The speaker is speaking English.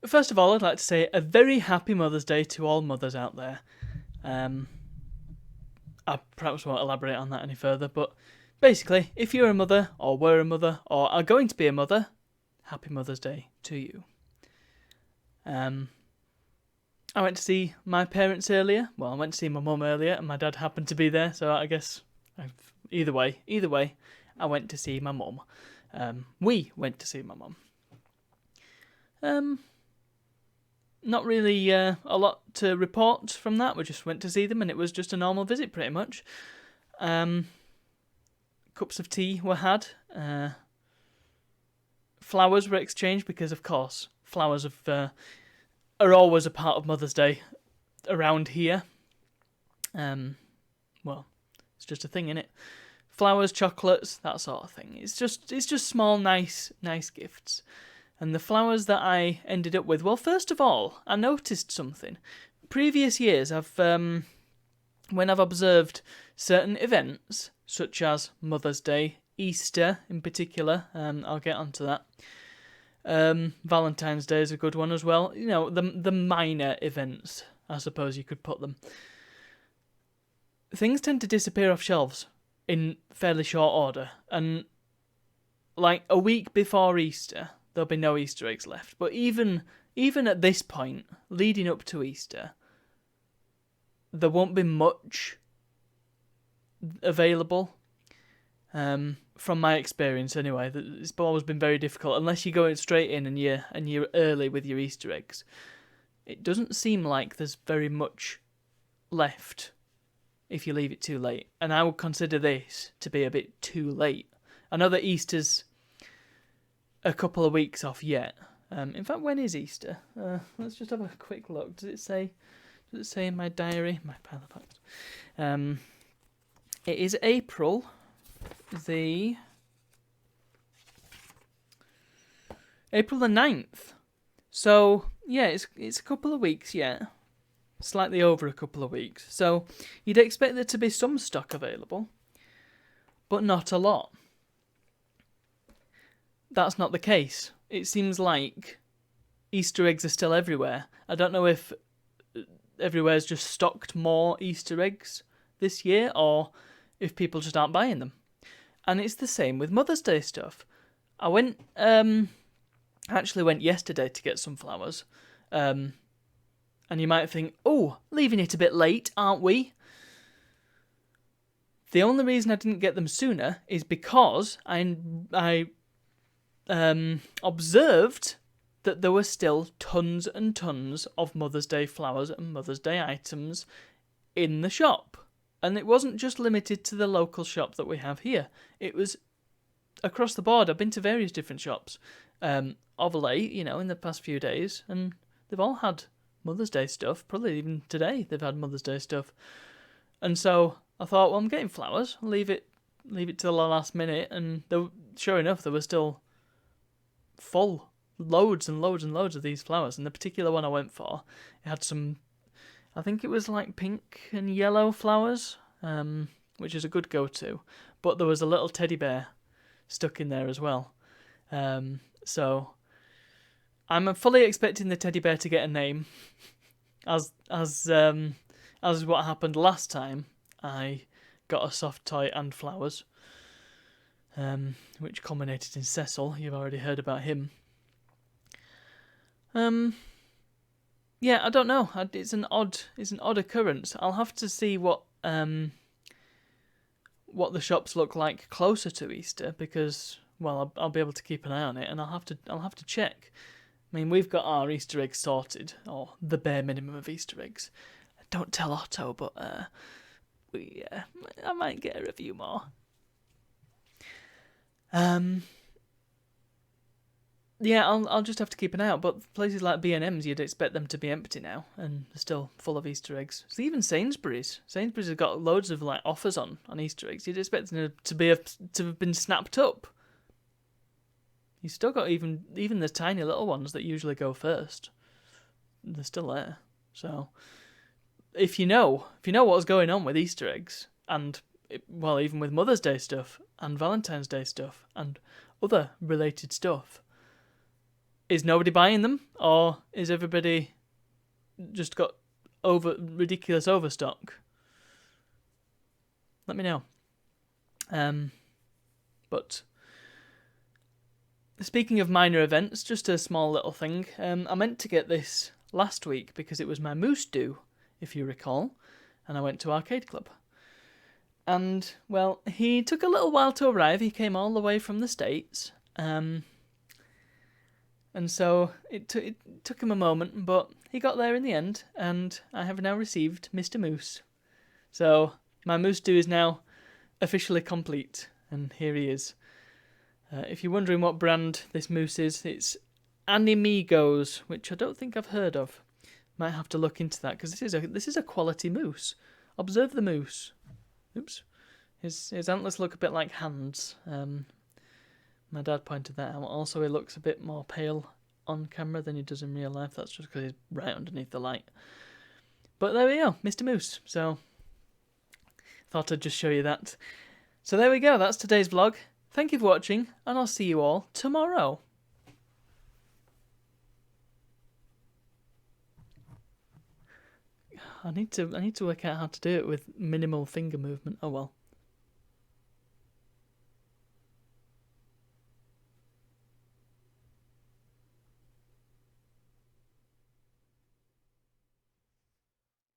first of all, I'd like to say a very happy Mother's Day to all mothers out there. I perhaps won't elaborate on that any further, but basically, if you're a mother, or were a mother, or are going to be a mother, happy Mother's Day to you. I went to see my parents earlier. Well, I went to see my mum earlier, and my dad happened to be there, so I guess either way, I went to see my mum. We went to see my mum. Not really a lot to report from that. We just went to see them, and it was just a normal visit, pretty much. Cups of tea were had. Flowers were exchanged because, of course, flowers are always a part of Mother's Day around here. Well, it's just a thing, innit? Flowers, chocolates, that sort of thing. It's just small, nice gifts. And the flowers that I ended up with, well, first of all, I noticed something. Previous years, when I've observed certain events, such as Mother's Day, Easter in particular, I'll get onto that. Valentine's Day is a good one as well. You know, the minor events, I suppose you could put them. Things tend to disappear off shelves in fairly short order. And like a week before Easter, there'll be no Easter eggs left. But even at this point, leading up to Easter, there won't be much available. From my experience, anyway, it's always been very difficult unless you go straight in and you're early with your Easter eggs. It doesn't seem like there's very much left if you leave it too late, and I would consider this to be a bit too late. I know that Easter's a couple of weeks off yet. In fact, when is Easter? Let's just have a quick look. Does it say in my diary? My pile of facts. It is April the 9th. So yeah, it's a couple of weeks yet. Slightly over a couple of weeks. So you'd expect there to be some stock available, but not a lot. That's not the case. It seems like Easter eggs are still everywhere. I don't know if everywhere's just stocked more Easter eggs this year, or if people just aren't buying them. And it's the same with Mother's Day stuff. I went, actually went yesterday to get some flowers. And you might think, oh, leaving it a bit late, aren't we? The only reason I didn't get them sooner is because I observed that there were still tons and tons of Mother's Day flowers and Mother's Day items in the shop. And it wasn't just limited to the local shop that we have here. It was across the board. I've been to various different shops of late, in the past few days, and they've all had Mother's Day stuff. Probably even today they've had Mother's Day stuff. And so I thought, well, I'm getting flowers. I'll leave it to the last minute. And sure enough, there were still full loads and loads and loads of these flowers. And the particular one I went for, it had some, I think it was like pink and yellow flowers, which is a good go-to. But there was a little teddy bear stuck in there as well. So I'm fully expecting the teddy bear to get a name, as what happened last time. I got a soft toy and flowers, which culminated in Cecil. You've already heard about him. Yeah, I don't know. It's an odd occurrence. I'll have to see what the shops look like closer to Easter, because, well, I'll be able to keep an eye on it, and I'll have to check. I mean, we've got our Easter eggs sorted, or the bare minimum of Easter eggs. Don't tell Otto, but I might get a few more. Yeah, I'll just have to keep an eye out. But places like B&M's, you'd expect them to be empty now, and they're still full of Easter eggs. So even Sainsbury's have got loads of offers on Easter eggs. You'd expect them to have been snapped up. You've still got even the tiny little ones that usually go first. They're still there. So if you know what's going on with Easter eggs, and even with Mother's Day stuff and Valentine's Day stuff and other related stuff, Is nobody buying them, or is everybody just got ridiculous overstock? Let me know. But speaking of minor events, just a small little thing. I meant to get this last week because it was my moose due, if you recall, and I went to Arcade Club. And, well, he took a little while to arrive. He came all the way from the States. And so it took him a moment, but he got there in the end, and I have now received Mr. Moose. So my moose due is now officially complete, and here he is. If you're wondering what brand this moose is, it's Animigos, which I don't think I've heard of. Might have to look into that, because this is a quality moose. Observe the moose. Oops. His antlers look a bit like hands. My dad pointed that out. Also, he looks a bit more pale on camera than he does in real life. That's just because he's right underneath the light. But there we go, Mr. Moose. So, thought I'd just show you that. So there we go, that's today's vlog. Thank you for watching, and I'll see you all tomorrow. I need to work out how to do it with minimal finger movement. Oh well.